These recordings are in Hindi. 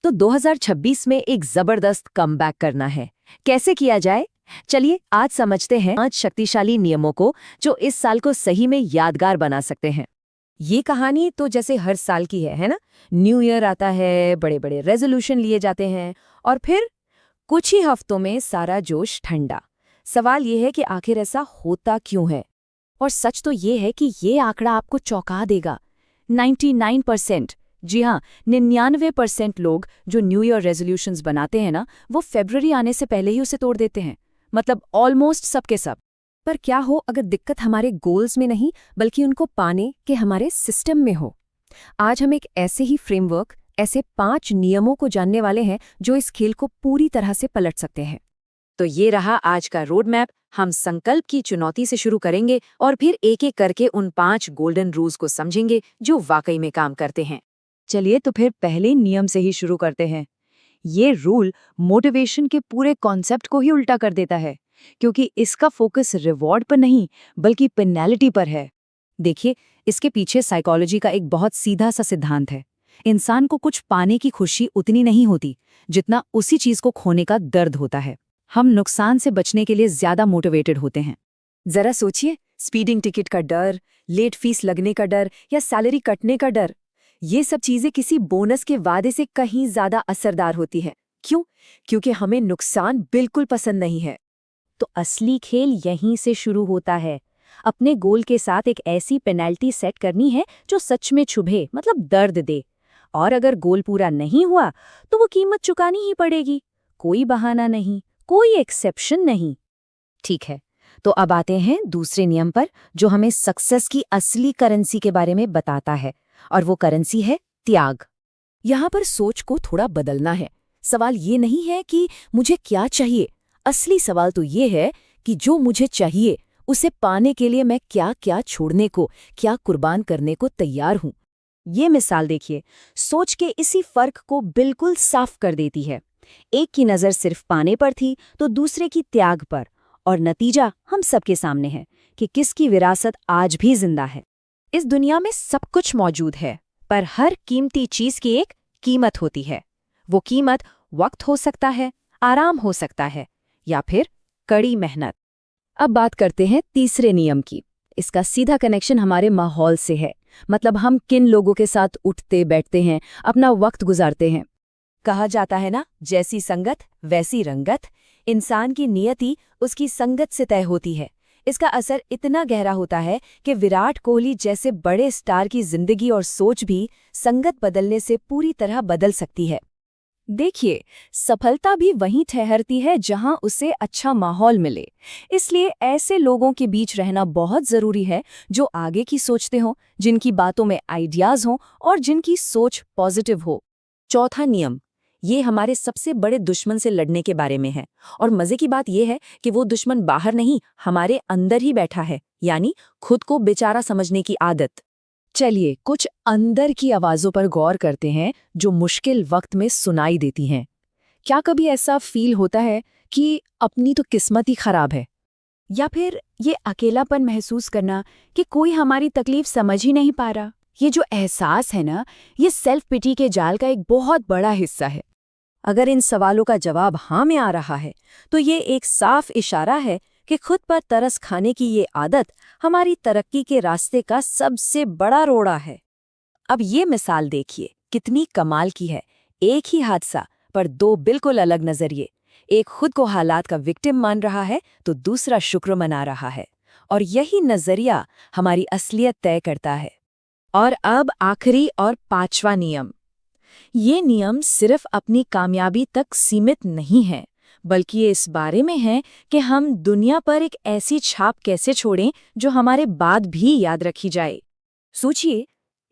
तो 2026 में एक जबरदस्त कमबैक करना है। कैसे किया जाए? चलिए आज समझते हैं 5 शक्तिशाली नियमों को जो इस साल को सही में यादगार बना सकते हैं। ये कहानी तो जैसे हर साल की है ना? न्यू ईयर आता है, बड़े बड़े रेजोल्यूशन लिए जाते हैं और फिर कुछ ही हफ्तों में सारा जोश ठंडा। सवाल ये है कि आखिर ऐसा होता क्यों है? और सच तो ये है कि ये आंकड़ा आपको चौंका देगा। 99%, जी हाँ, 99% लोग जो न्यू ईयर रेजोल्यूशंस बनाते हैं ना, वो फरवरी आने से पहले ही उसे तोड़ देते हैं। मतलब ऑलमोस्ट सबके सब। पर क्या हो अगर दिक्कत हमारे गोल्स में नहीं बल्कि उनको पाने के हमारे सिस्टम में हो? आज हम एक ऐसे ही फ्रेमवर्क, ऐसे 5 नियमों को जानने वाले हैं जो इस खेल को पूरी तरह से पलट सकते हैं। तो ये रहा आज का रोड मैप। हम संकल्प की चुनौती से शुरू करेंगे और फिर एक एक करके उन 5 गोल्डन रूल्स को समझेंगे जो वाकई में काम करते हैं। चलिए तो फिर पहले नियम से ही शुरू करते हैं। ये रूल मोटिवेशन के पूरे कॉन्सेप्ट को ही उल्टा कर देता है, क्योंकि इसका फोकस रिवॉर्ड पर नहीं बल्कि पेनल्टी पर है। देखिए, इसके पीछे साइकोलॉजी का एक बहुत सीधा सा सिद्धांत है। इंसान को कुछ पाने की खुशी उतनी नहीं होती जितना उसी चीज को खोने का दर्द होता है। हम नुकसान से बचने के लिए ज्यादा मोटिवेटेड होते हैं। जरा सोचिए, स्पीडिंग टिकट का डर, लेट फीस लगने का डर या सैलरी कटने का डर, ये सब चीजें किसी बोनस के वादे से कहीं ज्यादा असरदार होती है। क्यों? क्योंकि हमें नुकसान बिल्कुल पसंद नहीं है। तो असली खेल यहीं से शुरू होता है। अपने गोल के साथ एक ऐसी पेनल्टी सेट करनी है जो सच में चुभे, मतलब दर्द दे। और अगर गोल पूरा नहीं हुआ तो वो कीमत चुकानी ही पड़ेगी। कोई बहाना नहीं, कोई एक्सेप्शन नहीं। ठीक है, तो अब आते हैं दूसरे नियम पर जो हमें सक्सेस की असली करेंसी के बारे में बताता है, और वो करेंसी है त्याग। यहाँ पर सोच को थोड़ा बदलना है। सवाल ये नहीं है कि मुझे क्या चाहिए, असली सवाल तो ये है कि जो मुझे चाहिए उसे पाने के लिए मैं क्या क्या छोड़ने को, क्या कुर्बान करने को तैयार हूँ। ये मिसाल देखिए, सोच के इसी फर्क को बिल्कुल साफ कर देती है। एक की नज़र सिर्फ पाने पर थी तो दूसरे की त्याग पर, और नतीजा हम सबके सामने है कि किसकी विरासत आज भी जिंदा है। इस दुनिया में सब कुछ मौजूद है, पर हर कीमती चीज की एक कीमत होती है। वो कीमत वक्त हो सकता है, आराम हो सकता है, या फिर कड़ी मेहनत। अब बात करते हैं तीसरे नियम की। इसका सीधा कनेक्शन हमारे माहौल से है। मतलब हम किन लोगों के साथ उठते बैठते हैं, अपना वक्त गुजारते हैं। कहा जाता है ना, जैसी संगत वैसी रंगत। इंसान की नियति उसकी संगत से तय होती है। इसका असर इतना गहरा होता है कि विराट कोहली जैसे बड़े स्टार की जिंदगी और सोच भी संगत बदलने से पूरी तरह बदल सकती है। देखिए, सफलता भी वहीं ठहरती है जहां उसे अच्छा माहौल मिले। इसलिए ऐसे लोगों के बीच रहना बहुत जरूरी है जो आगे की सोचते हों, जिनकी बातों में आइडियाज हों और जिनकी सोच पॉजिटिव हो। चौथा नियम, ये हमारे सबसे बड़े दुश्मन से लड़ने के बारे में है। और मजे की बात यह है कि वो दुश्मन बाहर नहीं, हमारे अंदर ही बैठा है, यानी खुद को बेचारा समझने की आदत। चलिए कुछ अंदर की आवाजों पर गौर करते हैं जो मुश्किल वक्त में सुनाई देती हैं। क्या कभी ऐसा फील होता है कि अपनी तो किस्मत ही खराब है? या फिर ये अकेलापन महसूस करना कि कोई हमारी तकलीफ समझ ही नहीं पा रहा? ये जो एहसास है ना, ये सेल्फ पिटी के जाल का एक बहुत बड़ा हिस्सा है। अगर इन सवालों का जवाब हाँ में आ रहा है तो ये एक साफ इशारा है कि खुद पर तरस खाने की ये आदत हमारी तरक्की के रास्ते का सबसे बड़ा रोड़ा है। अब ये मिसाल देखिए, कितनी कमाल की है। एक ही हादसा पर 2 बिल्कुल अलग नजरिए। एक खुद को हालात का विक्टिम मान रहा है तो दूसरा शुक्र मना रहा है। और यही नजरिया हमारी असलियत तय करता है। और अब आखिरी और 5वां नियम। ये नियम सिर्फ अपनी कामयाबी तक सीमित नहीं है, बल्कि ये इस बारे में है कि हम दुनिया पर एक ऐसी छाप कैसे छोड़ें जो हमारे बाद भी याद रखी जाए। सोचिए,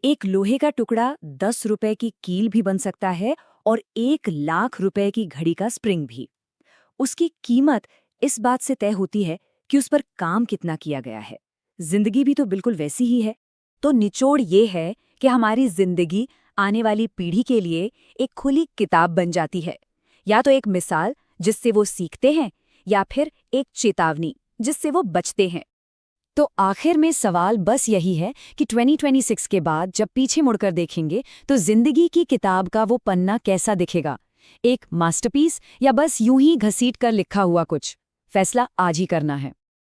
एक लोहे का टुकड़ा 10 रुपए की कील भी बन सकता है और 1,00,000 रुपए की घड़ी का स्प्रिंग भी। उसकी कीमत इस बात से तय होती है कि उस पर काम कितना किया गया है। जिंदगी भी तो बिल्कुल वैसी ही है। तो निचोड़ ये है कि हमारी जिंदगी आने वाली पीढ़ी के लिए एक खुली किताब बन जाती है। या तो एक मिसाल जिससे वो सीखते हैं, या फिर एक चेतावनी जिससे वो बचते हैं। तो आखिर में सवाल बस यही है कि 2026 के बाद जब पीछे मुड़कर देखेंगे तो जिंदगी की किताब का वो पन्ना कैसा दिखेगा? एक मास्टरपीस या बस यूं ही घसीट कर लिखा हुआ कुछ? फैसला आज ही करना है।